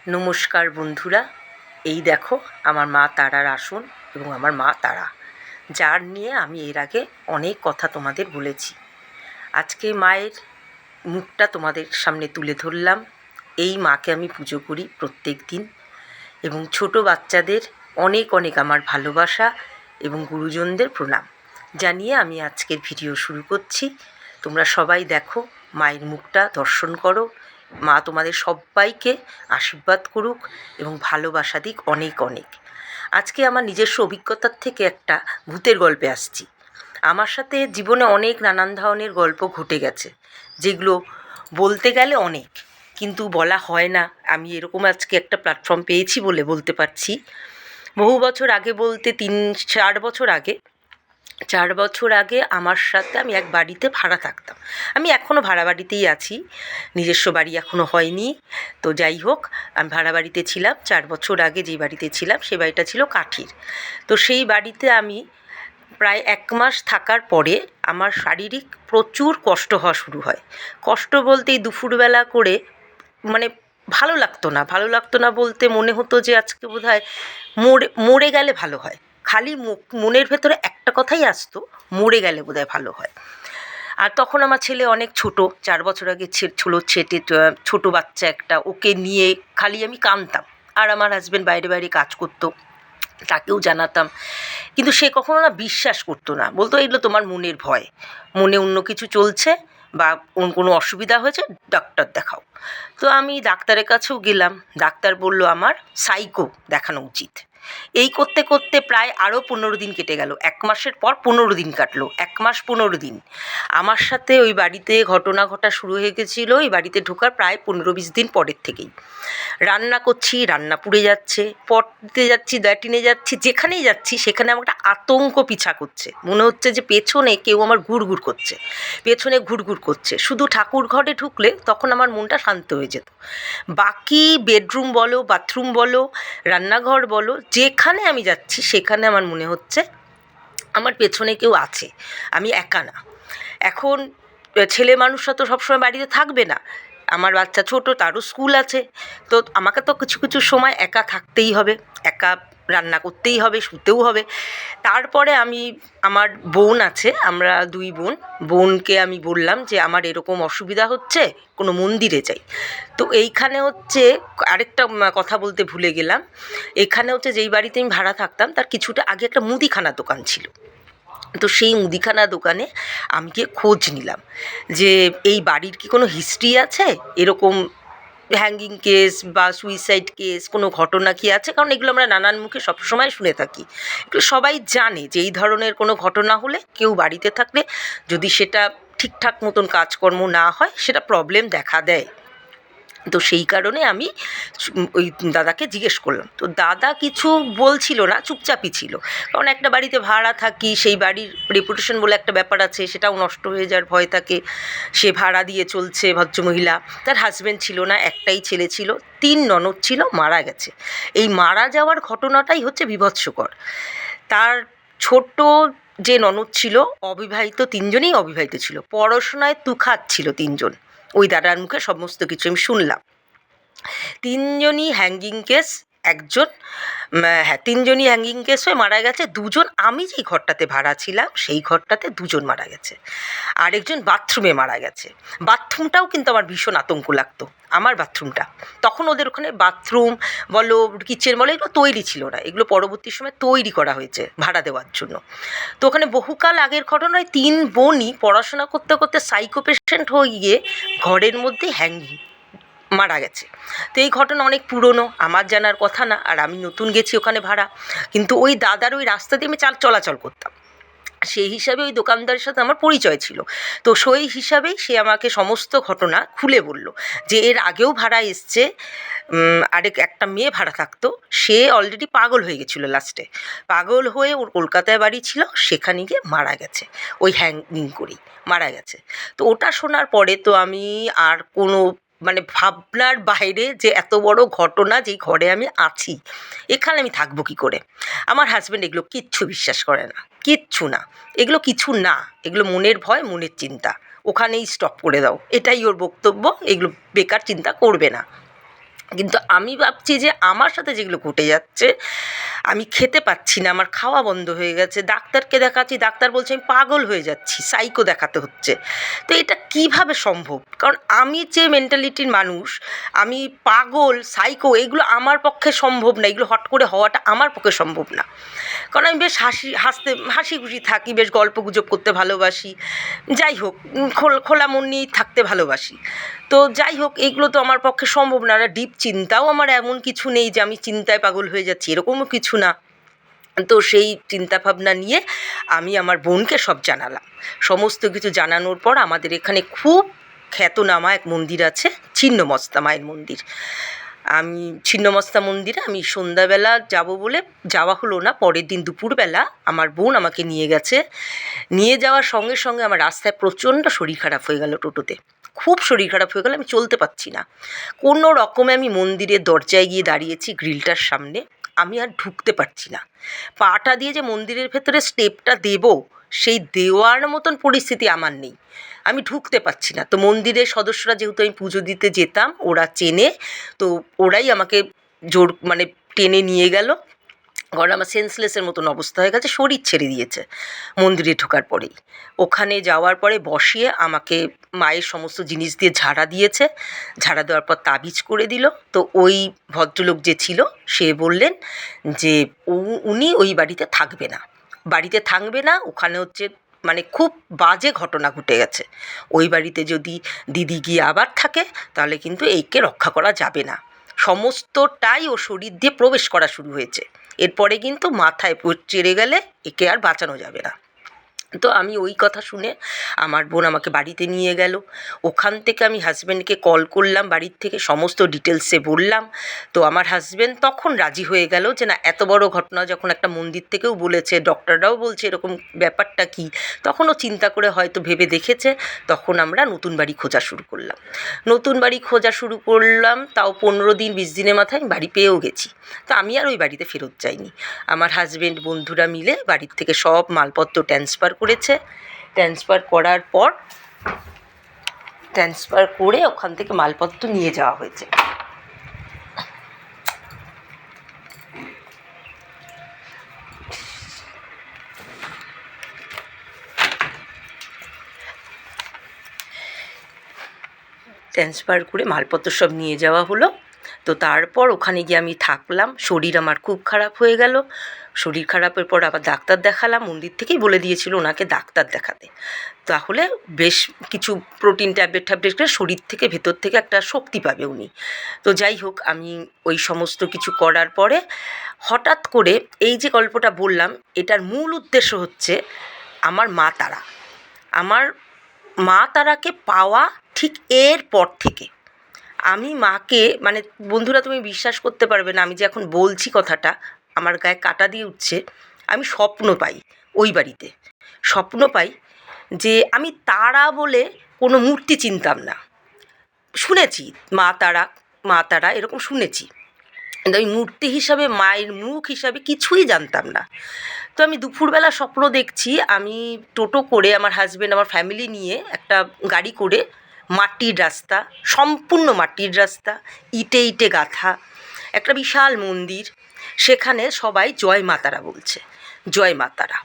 নমস্কার বন্ধুরা, এই দেখো আমার মা তারার আসন এবং আমার মা তারা, যার নিয়ে আমি এর আগে অনেক কথা তোমাদের বলেছি। আজকে মায়ের মুখটা তোমাদের সামনে তুলে ধরলাম। এই মাকে আমি পুজো করি প্রত্যেক দিন এবং ছোট বাচ্চাদের অনেক অনেক আমার ভালোবাসা এবং গুরুজনদের প্রণাম জানিয়ে আমি আজকের ভিডিও শুরু করছি। তোমরা সবাই দেখো, মায়ের মুখটা দর্শন করো। মা তোমাদের সবাইকে আশীর্বাদ করুক এবং ভালোবাসা দিক অনেক অনেক। আজকে আমার নিজস্ব অভিজ্ঞতার থেকে একটা ভূতের গল্পে আসছি। আমার সাথে জীবনে অনেক নানান ধরনের গল্প ঘটে গেছে, যেগুলো বলতে গেলে অনেক, কিন্তু বলা হয় না। আমি এরকম আজকে একটা প্ল্যাটফর্ম পেয়েছি বলে বলতে পারছি। বহু বছর আগে বলতে 4 বছর আগে আমার সাথে আমি এক বাড়িতে ভাড়া থাকতাম। আমি এখনও ভাড়া বাড়িতেই আছি, নিজস্ব বাড়ি এখনও হয়নি। তো যাই হোক, আমি ভাড়া বাড়িতে ছিলাম। 4 বছর আগে যে বাড়িতে ছিলাম সে বাড়িটা ছিল কাঠির। তো সেই বাড়িতে আমি প্রায় 1 মাস থাকার পরে আমার শারীরিক প্রচুর কষ্ট হওয়া শুরু হয়। কষ্ট বলতে এই দুপুরবেলা করে মানে ভালো লাগতো না বলতে মনে হতো যে আজকে বোধহয় মরে গেলে ভালো হয়। খালি মনের ভেতরে একটা কথাই আসতো, মরে গেলে বোধহয় ভালো হয়। আর তখন আমার ছেলে অনেক ছোট, 4 বছর আগে ছোট বাচ্চা একটা, ওকে নিয়ে খালি আমি কাঁদতাম। আর আমার হাজব্যান্ড বাইরে বাইরে কাজ করতো, তাকেও জানাতাম, কিন্তু সে কখনো না বিশ্বাস করতো না। বলতো এগুলো তোমার মনের ভয়, মনে অন্য কিছু চলছে বা কোনো অসুবিধা হয়েছে, ডাক্তার দেখাও। তো আমি ডাক্তারের কাছেও গেলাম, ডাক্তার বলল আমার সাইকো দেখানো উচিত। এই করতে করতে প্রায় আরও 15 দিন কেটে গেল। 1 মাসের পর 15 দিন কাটলো, 1 মাস 15 দিন। আমার সাথে ওই বাড়িতে ঘটনা ঘটা শুরু হয়ে গেছিলো এই বাড়িতে ঢোকার প্রায় 15-20 দিন পরের থেকেই। রান্না করছি, রান্না পুড়ে যাচ্ছে, পট দিতে যাচ্ছি, ল্যাট্রিনে যাচ্ছি, যেখানেই যাচ্ছি সেখানে আমার একটা আতঙ্ক পিছা করছে। মনে হচ্ছে যে পেছনে কেউ আমার ঘুরঘুর করছে, পেছনে ঘুরঘুর করছে। শুধু ঠাকুর ঘরে ঢুকলে তখন আমার মনটা শান্ত হয়ে যেত। বাকি বেডরুম বলো, বাথরুম বলো, রান্নাঘর বলো, যেখানে আমি যাচ্ছি সেখানে আমার মনে হচ্ছে আমার পেছনে কেউ আছে, আমি একা না। এখন ছেলে মানুষরা তো সবসময় বাড়িতে থাকবে না, আমার বাচ্চা ছোট, তারও স্কুল আছে। তো আমাকে তো কিছু কিছু সময় একা থাকতেই হবে, একা রান্না করতেই হবে, শুতেও হবে। তারপরে আমার বোন আছে, আমরা 2 বোন। বোনকে আমি বললাম যে আমার এরকম অসুবিধা হচ্ছে, কোনো মন্দিরে যাই। তো এইখানে হচ্ছে আরেকটা কথা বলতে ভুলে গেলাম। এখানে হচ্ছে যেই বাড়িতে আমি ভাড়া থাকতাম তার কিছুটা আগে একটা মুদিখানা দোকান ছিল। তো সেই মুদিখানা দোকানে আমি গিয়ে খোঁজ নিলাম যে এই বাড়ির কি কোনো হিস্ট্রি আছে, এরকম হ্যাঙ্গিং কেস বা সুইসাইড কেস কোনো ঘটনা কি আছে। কারণ এগুলো আমরা নানান মুখে সবসময় শুনে থাকি, এগুলো সবাই জানে যে এই ধরনের কোনো ঘটনা হলে কেউ বাড়িতে থাকলে যদি সেটা ঠিকঠাক মতন কাজকর্ম না হয় সেটা প্রবলেম দেখা দেয়। তো সেই কারণে আমি ওই দাদাকে জিজ্ঞেস করলাম। তো দাদা কিছু বলছিল না, চুপচাপই ছিল। কারণ একটা বাড়িতে ভাড়া থাকি, সেই বাড়ির রেপুটেশন বলে একটা ব্যাপার আছে, সেটাও নষ্ট হয়ে যাওয়ার ভয় থাকে। সে ভাড়া দিয়ে চলছে, ভদ্রমহিলা। তার হাজব্যান্ড ছিল না, একটাই ছেলে ছিল, 3 ননদ ছিল, মারা গেছে। এই মারা যাওয়ার ঘটনাটাই হচ্ছে বীভৎসকর। তার ছোট যে ননদ ছিল অবিবাহিত, 3জনই অবিবাহিত ছিল, পড়াশোনায় তুখাত ছিল 3জন। ওই দাদার মুখে সমস্ত কিছু আমি শুনলাম। 3জনই হ্যাঙ্গিং কেস, একজন 3জনই হ্যাঙ্গিং কেস হয়ে মারা গেছে। 2জন আমি যেই ঘরটাতে ভাড়া ছিলাম সেই ঘরটাতে 2জন মারা গেছে। আরেকজন বাথরুমে মারা গেছে। বাথরুমটাও কিন্তু আমার ভীষণ আতঙ্ক লাগতো, আমার বাথরুমটা। তখন ওদের ওখানে বাথরুম বলো, কিচেন বলো, এগুলো তৈরি ছিল না, এগুলো পরবর্তী সময় তৈরি করা হয়েছে ভাড়া দেওয়ার জন্য। তো ওখানে বহুকাল আগের ঘটনায় 3 বোনই পড়াশোনা করতে করতে সাইকো পেশেন্ট হয়ে গিয়ে ঘরের মধ্যে হ্যাঙ্গিং মারা গেছে। তো এই ঘটনা অনেক পুরনো, আমার জানার কথা না, আর আমি নতুন গেছি ওখানে ভাড়া। কিন্তু ওই দাদার ওই রাস্তা দিয়ে আমি চলাচল করতাম, সেই হিসাবে ওই দোকানদারের সাথে আমার পরিচয় ছিল। তো সেই হিসাবেই সে আমাকে সমস্ত ঘটনা খুলে বলল যে এর আগেও ভাড়া এসছে, একটা মেয়ে ভাড়া থাকতো, সে অলরেডি পাগল হয়ে গেছিলো, লাস্টে পাগল হয়ে ওর কলকাতায় বাড়ি ছিল, সেখানে গিয়ে মারা গেছে, ওই হ্যাঙ্গিং করেই মারা গেছে। তো ওটা শোনার পরে তো আমি আর কোনো ভাবনার বাইরে যে এত বড় ঘটনা, যেই ঘরে আমি আছি এখানে আমি থাকবো কী করে। আমার হাজব্যান্ড এগুলো কিচ্ছু বিশ্বাস করে না, কিচ্ছু না, এগুলো কিছু না, এগুলো মনের ভয়, মনের চিন্তা, ওখানেই স্টপ করে দাও, এটাই ওর বক্তব্য, এগুলো বেকার চিন্তা করবে না। কিন্তু আমি ভাবছি যে আমার সাথে যেগুলো ঘটে যাচ্ছে, আমি খেতে পাচ্ছি না, আমার খাওয়া বন্ধ হয়ে গেছে, ডাক্তারকে দেখাচ্ছি, ডাক্তার বলছে আমি পাগল হয়ে যাচ্ছি, সাইকো দেখাতে হচ্ছে। তো এটা কিভাবে সম্ভব? কারণ আমি যে মেন্টালিটির মানুষ, আমি পাগল, সাইকো এগুলো আমার পক্ষে সম্ভব না, এগুলো হট করে হওয়াটা আমার পক্ষে সম্ভব না। কারণ আমি বেশ হাসি খুশি থাকি, বেশ গল্প গুজব করতে ভালোবাসি, যাই হোক খোলা মন নিয়েই থাকতে ভালোবাসি। তো যাই হোক, এগুলো তো আমার পক্ষে সম্ভব না। আর ডিপ চিন্তাও আমার এমন কিছু নেই যে আমি চিন্তায় পাগল হয়ে যাচ্ছি, এরকমও কিছু না। তো সেই চিন্তাভাবনা নিয়ে আমি আমার বোনকে সব জানালাম। সমস্ত কিছু জানানোর পর আমাদের এখানে খুব খ্যাতনামা এক মন্দির আছে, ছিন্নমস্তা মায়ের মন্দির। আমি ছিন্নমস্তা মন্দিরে আমি সন্ধ্যাবেলা যাব বলে যাওয়া হলো না। পরের দিন দুপুরবেলা আমার বোন আমাকে নিয়ে গেছে। নিয়ে যাওয়ার সঙ্গে সঙ্গে আমার রাস্তায় প্রচণ্ড শরীর খারাপ হয়ে গেল টোটোতে। খুব শরীর খারাপ হয়ে গেল, আমি চলতে পারছি না। কোনো রকমে আমি মন্দিরের দরজায় গিয়ে দাঁড়িয়েছি গ্রিলটার সামনে। আমি আর ঢুকতে পারছি না। পাটা দিয়ে যে মন্দিরের ভেতরে স্টেপটা দেবো, সেই দেওয়ার মতন পরিস্থিতি আমার নেই। আমি ঢুকতে পারছি না। তো মন্দিরের সদস্যরা, যেহেতু আমি পুজো দিতে যেতাম, ওরা চেনে, তো ওরাই আমাকে জোর মানে টেনে নিয়ে গেল। কারণ আমার সেন্সলেসের মতন অবস্থা হয়ে গেছে, শরীর ছেড়ে দিয়েছে মন্দিরে ঢোকার পরেই। ওখানে যাওয়ার পরে বসিয়ে আমাকে মায়ের সমস্ত জিনিস দিয়ে ঝাড়া দিয়েছে। ঝাড়া দেওয়ার পর তাবিজ করে দিল। তো ওই ভদ্রলোক যে ছিল সে বললেন যে উনি ওই বাড়িতে থাকবে না, বাড়িতে থাকবে না। ওখানে হচ্ছে মানে খুব বাজে ঘটনা ঘটে গেছে। ওই বাড়িতে যদি দিদি গিয়ে আবার থাকে তাহলে কিন্তু একে রক্ষা করা যাবে না। সমস্তটাই ও শরীর দিয়ে প্রবেশ করা শুরু হয়েছে। এরপরে কিন্তু মাথায় চেড়ে গেলে একে আর বাঁচানো যাবে না। তো আমি ওই কথা শুনে আমার বোন আমাকে বাড়িতে নিয়ে গেল। ওখান থেকে আমি হাজব্যান্ডকে কল করলাম, বাড়ির থেকে সমস্ত ডিটেলসে বললাম। তো আমার হাজব্যান্ড তখন রাজি হয়ে গেল যে না, এত বড় ঘটনা যখন একটা মন্দির থেকেও বলেছে, ডক্টররাও বলছে এরকম ব্যাপারটা কী, তখনও চিন্তা করে হয়তো ভেবে দেখেছে। তখন আমরা নতুন বাড়ি খোঁজা শুরু করলাম। তাও 15 দিন 20 দিনের মাথায় আমি বাড়ি পেয়েও গেছি। তো আমি আর ওই বাড়িতে ফেরত যাইনি। আমার হাজব্যান্ড বন্ধুরা মিলে বাড়ির থেকে সব মালপত্র ট্রান্সফার করেছে। ট্রান্সফার করার পর ওখান থেকে মালপত্র নিয়ে যাওয়া হয়েছে। ট্রান্সফার করে মালপত্র সব নিয়ে যাওয়া হলো। তো তারপর ওখানে গিয়ে আমি থাকলাম। শরীর আমার খুব খারাপ হয়ে গেল। শরীর খারাপের পর আবার ডাক্তার দেখালাম। মন্দির থেকেই বলে দিয়েছিল ওনাকে ডাক্তার দেখাতে, তাহলে বেশ কিছু প্রোটিন ট্যাবলেট করে শরীর থেকে ভেতর থেকে একটা শক্তি পাবে উনি। তো যাই হোক, আমি ওই সমস্ত কিছু করার পরে হঠাৎ করে এই যে গল্পটা বললাম, এটার মূল উদ্দেশ্য হচ্ছে আমার মা তারাকে পাওয়া ঠিক এর পর থেকে আমি মাকে, মানে বন্ধুরা তুমি বিশ্বাস করতে পারবে না, আমি যে এখন বলছি কথাটা আমার গায়ে কাঁটা দিয়ে উঠছে। আমি স্বপ্ন পাই ওই বাড়িতে, স্বপ্ন পাই যে আমি তারা বলে কোনো মূর্তি চিনতাম না। শুনেছি মা তারা এরকম শুনেছি, কিন্তু আমি মূর্তি হিসাবে, মায়ের মুখ হিসাবে কিছুই জানতাম না। তো আমি দুপুরবেলা স্বপ্ন দেখছি, আমি টোটো করে আমার হাজব্যান্ড আমার ফ্যামিলি নিয়ে একটা গাড়ি করে, মাটির রাস্তা, সম্পূর্ণ মাটির রাস্তা, ইটে ইটে গাঁথা একটা বিশাল মন্দির। সেখানে সবাই জয় মা তারা বলছে, জয় মা তারা।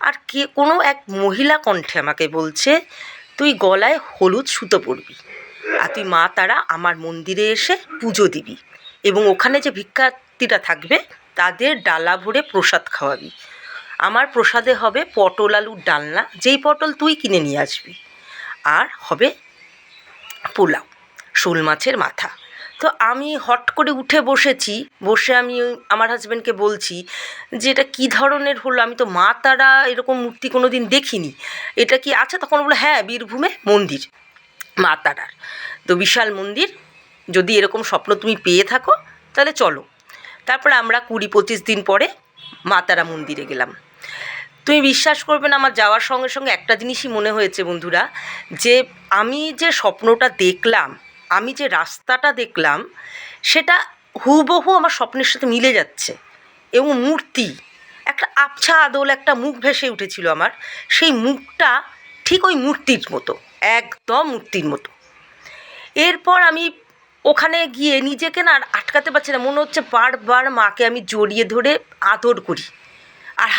আর কোনো এক মহিলা কণ্ঠে আমাকে বলছে, তুই গলায় হলুদ সুতো পরবি আর তুই মা তারা আমার মন্দিরে এসে পুজো দিবি, এবং ওখানে যে ভিক্ষার্থীরা থাকবে তাদের ডালা ভরে প্রসাদ খাওয়াবি। আমার প্রসাদে হবে পটল আলুর ডালনা, যেই পটল তুই কিনে নিয়ে আসবি, আর হবে পোলাও, শোল মাছের মাথা। তো আমি হট করে উঠে বসেছি, বসে আমি আমার হাজব্যান্ডকে বলছি যে এটা কী ধরনের হলো, আমি তো মা তারা এরকম মূর্তি কোনো দিন দেখিনি, এটা কি আছে? তখন বললো হ্যাঁ, বীরভূমে মন্দির মা তারার, তো বিশাল মন্দির, যদি এরকম স্বপ্ন তুমি পেয়ে থাকো তাহলে চলো। তারপরে আমরা 20-25 দিন পরে মা তারা মন্দিরে গেলাম। তুমি বিশ্বাস করবে না, আমার যাওয়ার সঙ্গে সঙ্গে একটা জিনিসই মনে হয়েছে বন্ধুরা, যে আমি যে স্বপ্নটা দেখলাম, আমি যে রাস্তাটা দেখলাম, সেটা হুবহু আমার স্বপ্নের সাথে মিলে যাচ্ছে। এবং মূর্তি, একটা আবছা আদল একটা মুখ ভেসে উঠেছিল আমার, সেই মুখটা ঠিক ওই মূর্তির মতো, একদম মূর্তির মতো। এরপর আমি ওখানে গিয়ে নিজেকে না আর আটকাতে পারছি না, মনে হচ্ছে বারবার মাকে আমি জড়িয়ে ধরে আদর করি। আর